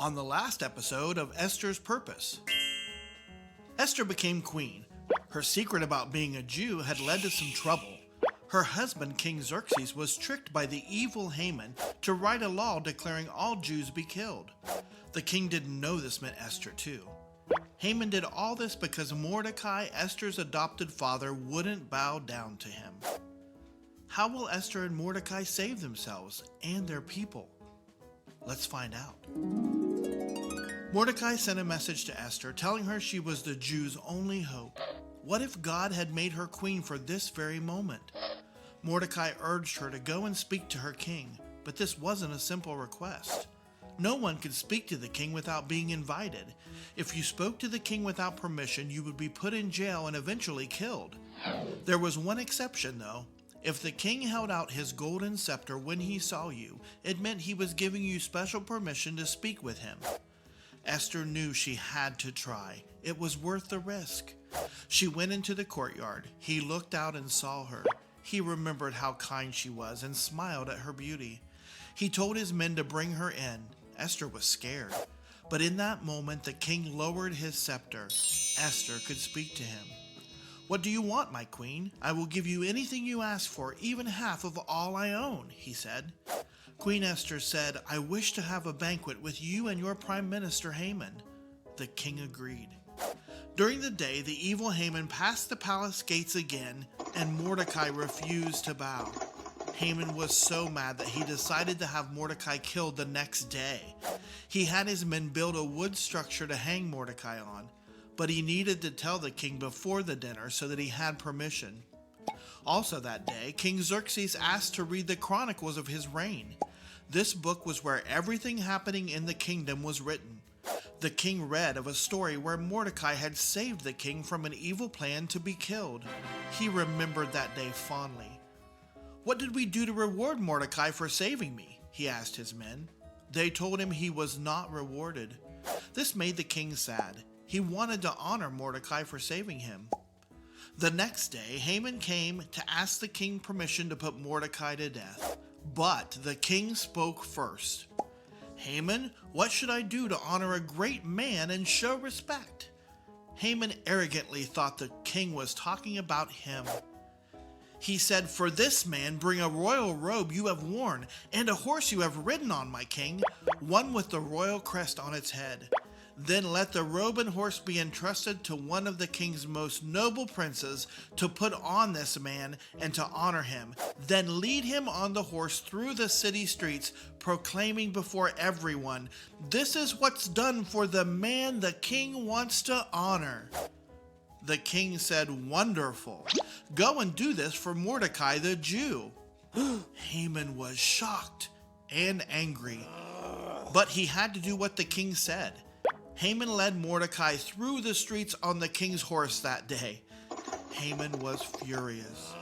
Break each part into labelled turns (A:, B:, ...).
A: on the last episode of Esther's Purpose. Esther became queen. Her secret about being a Jew had led to some trouble. Her husband, King Xerxes, was tricked by the evil Haman to write a law declaring all Jews be killed. The king didn't know this meant Esther too. Haman did all this because Mordecai, Esther's adopted father, wouldn't bow down to him. How will Esther and Mordecai save themselves and their people? Let's find out. Mordecai sent a message to Esther telling her she was the Jews' only hope. What if God had made her queen for this very moment? Mordecai urged her to go and speak to her king, but this wasn't a simple request. No one could speak to the king without being invited. If you spoke to the king without permission, you would be put in jail and eventually killed. There was one exception, though. If the king held out his golden scepter when he saw you, it meant he was giving you special permission to speak with him. Esther knew she had to try. It was worth the risk. She went into the courtyard. He looked out and saw her. He remembered how kind she was and smiled at her beauty. He told his men to bring her in. Esther was scared. But in that moment, the king lowered his scepter. Esther could speak to him. "What do you want, my queen? I will give you anything you ask for, even half of all I own," he said. Queen Esther said, "I wish to have a banquet with you and your prime minister Haman." The king agreed. During the day, the evil Haman passed the palace gates again, and Mordecai refused to bow. Haman was so mad that he decided to have Mordecai killed the next day. He had his men build a wood structure to hang Mordecai on, but he needed to tell the king before the dinner so that he had permission. Also that day, King Xerxes asked to read the chronicles of his reign. This book was where everything happening in the kingdom was written. The king read of a story where Mordecai had saved the king from an evil plan to be killed. He remembered that day fondly. "What did we do to reward Mordecai for saving me?" he asked his men. They told him he was not rewarded. This made the king sad. He wanted to honor Mordecai for saving him. The next day, Haman came to ask the king permission to put Mordecai to death. But the king spoke first. "Haman, what should I do to honor a great man and show respect?" Haman arrogantly thought the king was talking about him. He said, "For this man, bring a royal robe you have worn, and a horse you have ridden on, my king, one with the royal crest on its head. Then let the robe and horse be entrusted to one of the king's most noble princes to put on this man and to honor him. Then lead him on the horse through the city streets, proclaiming before everyone, 'This is what's done for the man the king wants to honor.'" The king said, "Wonderful. Go and do this for Mordecai the Jew." Haman was shocked and angry, but he had to do what the king said. Haman led Mordecai through the streets on the king's horse that day. Haman was furious.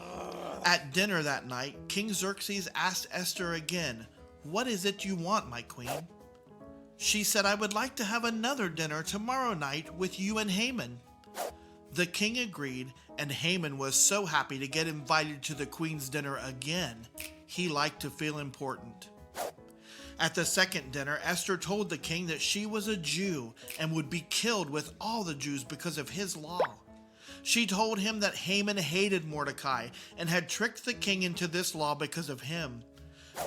A: At dinner that night, King Xerxes asked Esther again, "What is it you want, my queen?" She said, "I would like to have another dinner tomorrow night with you and Haman." The king agreed, and Haman was so happy to get invited to the queen's dinner again. He liked to feel important. At the second dinner, Esther told the king that she was a Jew and would be killed with all the Jews because of his law. She told him that Haman hated Mordecai and had tricked the king into this law because of him.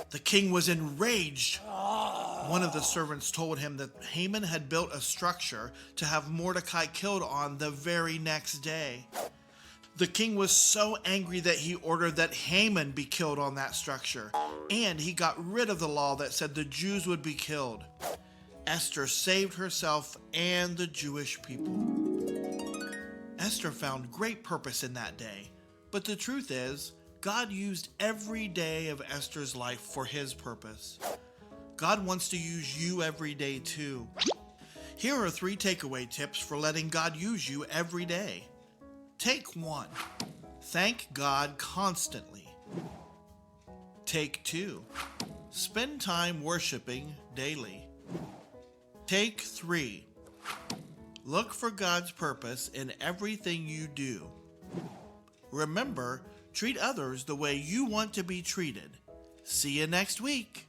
A: The king was enraged. One of the servants told him that Haman had built a structure to have Mordecai killed on the very next day. The king was so angry that he ordered that Haman be killed on that structure, and he got rid of the law that said the Jews would be killed. Esther saved herself and the Jewish people. Esther found great purpose in that day, but the truth is, God used every day of Esther's life for his purpose. God wants to use you every day too. Here are 3 takeaway tips for letting God use you every day. Take 1. Thank God constantly. Take 2. Spend time worshiping daily. Take 3. Look for God's purpose in everything you do. Remember, treat others the way you want to be treated. See you next week.